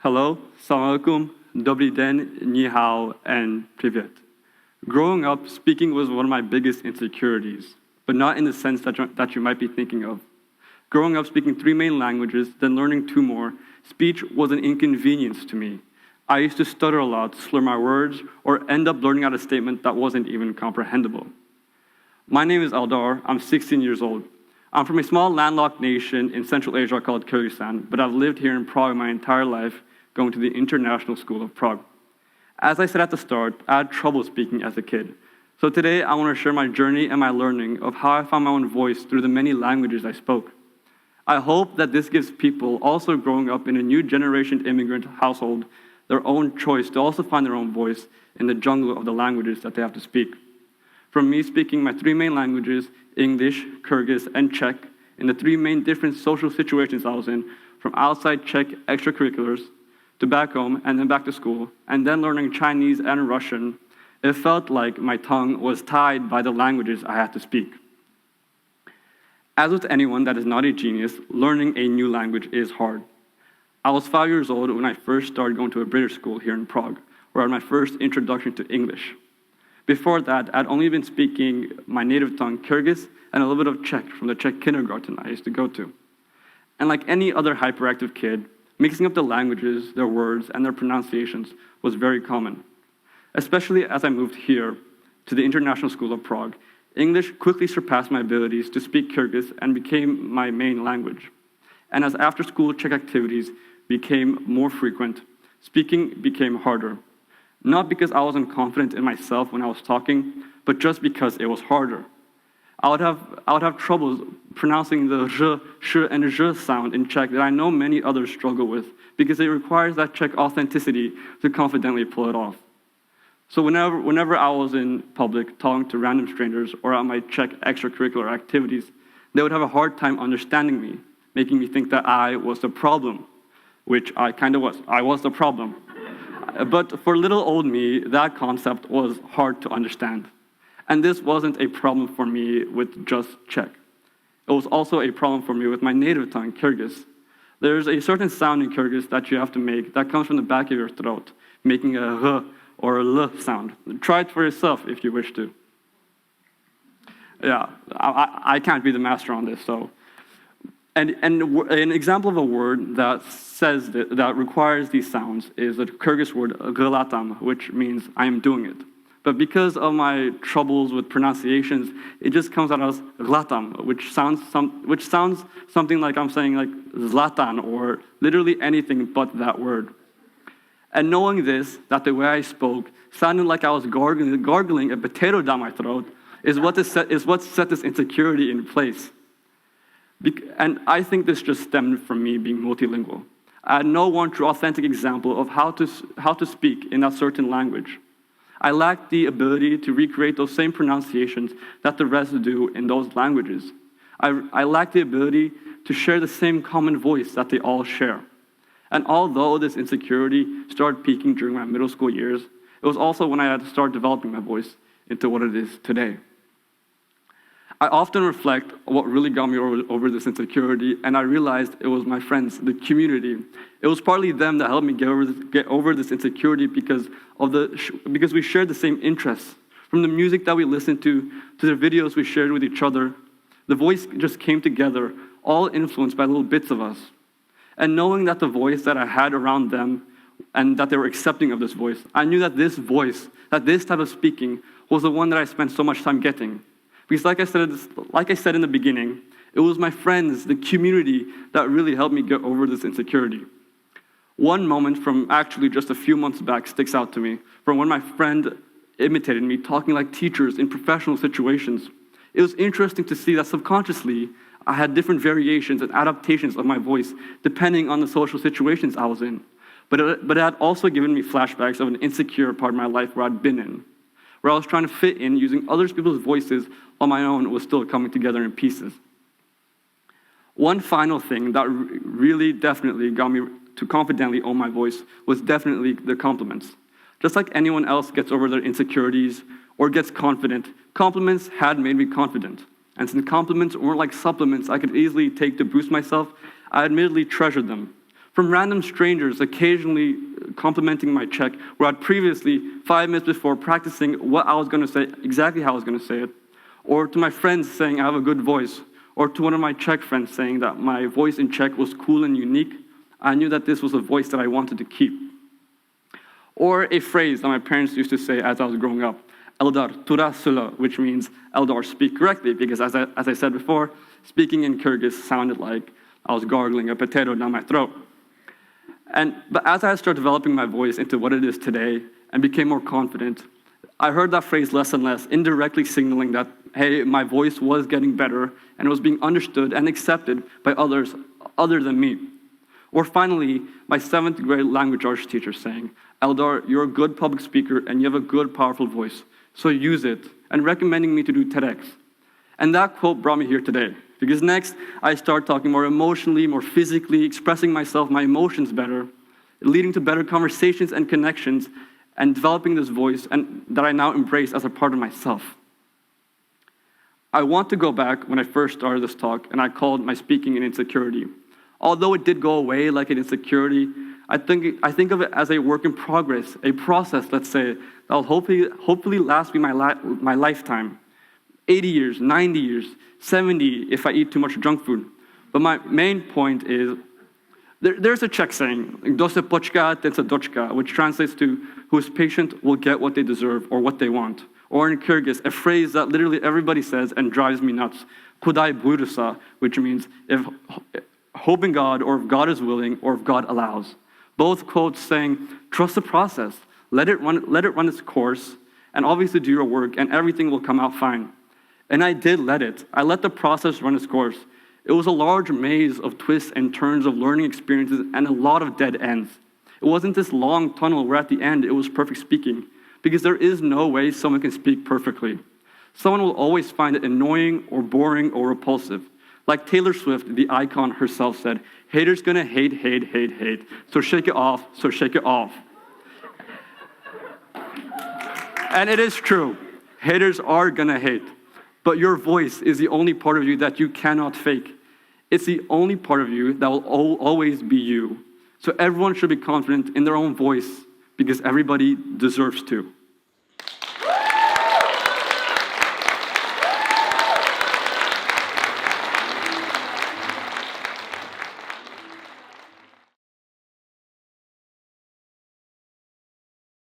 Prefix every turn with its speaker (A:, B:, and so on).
A: Hello, salam alaikum, dobry den, ni hao, and privyet. Growing up, speaking was one of my biggest insecurities, but not in the sense that you might be thinking of. Growing up speaking 3 main languages, then learning 2 more, speech was an inconvenience to me. I used to stutter a lot, slur my words, or end up blurting out a statement that wasn't even comprehensible. My name is Eldar, I'm 16 years old. I'm from a small landlocked nation in Central Asia called Kyrgyzstan, but I've lived here in Prague my entire life, going to the International School of Prague. As I said at the start, I had trouble speaking as a kid. So today I want to share my journey and my learning of how I found my own voice through the many languages I spoke. I hope that this gives people also growing up in a new generation immigrant household their own choice to also find their own voice in the jungle of the languages that they have to speak. From me speaking my 3 main languages, English, Kyrgyz, and Czech, in the 3 main different social situations I was in, from outside Czech extracurriculars, to back home, and then back to school, and then learning Chinese and Russian, it felt like my tongue was tied by the languages I had to speak. As with anyone that is not a genius, learning a new language is hard. I was 5 years old when I first started going to a British school here in Prague, where I had my first introduction to English. Before that, I'd only been speaking my native tongue, Kyrgyz, and a little bit of Czech from the Czech kindergarten I used to go to. And like any other hyperactive kid, mixing up the languages, their words, and their pronunciations was very common. Especially as I moved here to the International School of Prague, English quickly surpassed my abilities to speak Kyrgyz and became my main language. And as after-school Czech activities became more frequent, speaking became harder. Not because I wasn't confident in myself when I was talking, but just because it was harder. I would have trouble pronouncing the zh, sh, and zh sound in Czech that I know many others struggle with because it requires that Czech authenticity to confidently pull it off. So whenever I was in public talking to random strangers or at my Czech extracurricular activities, they would have a hard time understanding me, making me think that I was the problem, which I kind of was. I was the problem. But for little old me, that concept was hard to understand. And this wasn't a problem for me with just Czech. It was also a problem for me with my native tongue, Kyrgyz. There's a certain sound in Kyrgyz that you have to make that comes from the back of your throat, making a h or a l sound. Try it for yourself if you wish to. Yeah, I can't be the master on this, so. And an example of a word that that requires these sounds is the Kyrgyz word gelatam, which means I am doing it. But because of my troubles with pronunciations, it just comes out as glatam, which sounds something like I'm saying like zlatan or literally anything but that word. And knowing this, that the way I spoke sounded like I was gargling a potato down my throat, is what set this insecurity in place. And I think this just stemmed from me being multilingual. I had no one true authentic example of how to speak in that certain language. I lacked the ability to recreate those same pronunciations that the rest do in those languages. I lacked the ability to share the same common voice that they all share. And although this insecurity started peaking during my middle school years, it was also when I had to start developing my voice into what it is today. I often reflect what really got me over this insecurity, and I realized it was my friends, the community. It was partly them that helped me get over this insecurity because we shared the same interests. From the music that we listened to the videos we shared with each other, the voice just came together, all influenced by little bits of us. And knowing that the voice that I had around them and that they were accepting of this voice, I knew that this voice, that this type of speaking was the one that I spent so much time getting. Because like I said in the beginning, it was my friends, the community, that really helped me get over this insecurity. One moment from actually just a few months back sticks out to me, from when my friend imitated me talking like teachers in professional situations. It was interesting to see that subconsciously, I had different variations and adaptations of my voice depending on the social situations I was in. But it had also given me flashbacks of an insecure part of my life where I'd been in, where I was trying to fit in using other people's voices while my own was still coming together in pieces. One final thing that really definitely got me to confidently own my voice was definitely the compliments. Just like anyone else gets over their insecurities or gets confident, compliments had made me confident. And since compliments weren't like supplements I could easily take to boost myself, I admittedly treasured them. From random strangers occasionally complimenting my Czech, where I'd previously, 5 minutes before, practicing what I was going to say, exactly how I was going to say it, or to my friends saying I have a good voice, or to one of my Czech friends saying that my voice in Czech was cool and unique. I knew that this was a voice that I wanted to keep. Or a phrase that my parents used to say as I was growing up, Eldar tura sula, which means Eldar, speak correctly, because as I said before, speaking in Kyrgyz sounded like I was gargling a potato down my throat. But as I started developing my voice into what it is today and became more confident, I heard that phrase less and less, indirectly signaling that, hey, my voice was getting better and it was being understood and accepted by others other than me. Or finally, my 7th grade language arts teacher saying, Eldar, you're a good public speaker and you have a good, powerful voice, so use it, and recommending me to do TEDx. And that quote brought me here today, because next I start talking more emotionally, more physically, expressing myself, my emotions better, leading to better conversations and connections, and developing this voice and that I now embrace as a part of myself. I want to go back when I first started this talk, and I called my speaking an insecurity. Although it did go away like an insecurity, I think of it as a work in progress, a process, let's say, that will hopefully last me my lifetime. 80 years, 90 years, 70 if I eat too much junk food. But my main point is, there's a Czech saying, kdo se počká, ten se dočká, which translates to, who is patient will get what they deserve or what they want. Or in Kyrgyz, a phrase that literally everybody says and drives me nuts, kudai buyursa, which means if hope in God, or if God is willing, or if God allows. Both quotes saying, trust the process, let it run its course, and obviously do your work, and everything will come out fine. And I did let it. I let the process run its course. It was a large maze of twists and turns of learning experiences and a lot of dead ends. It wasn't this long tunnel where at the end it was perfect speaking, because there is no way someone can speak perfectly. Someone will always find it annoying or boring or repulsive. Like Taylor Swift, the icon herself said, haters gonna hate, hate, hate, hate. So shake it off, so shake it off. And it is true. Haters are gonna hate. But your voice is the only part of you that you cannot fake. It's the only part of you that will always be you. So everyone should be confident in their own voice, because everybody deserves to.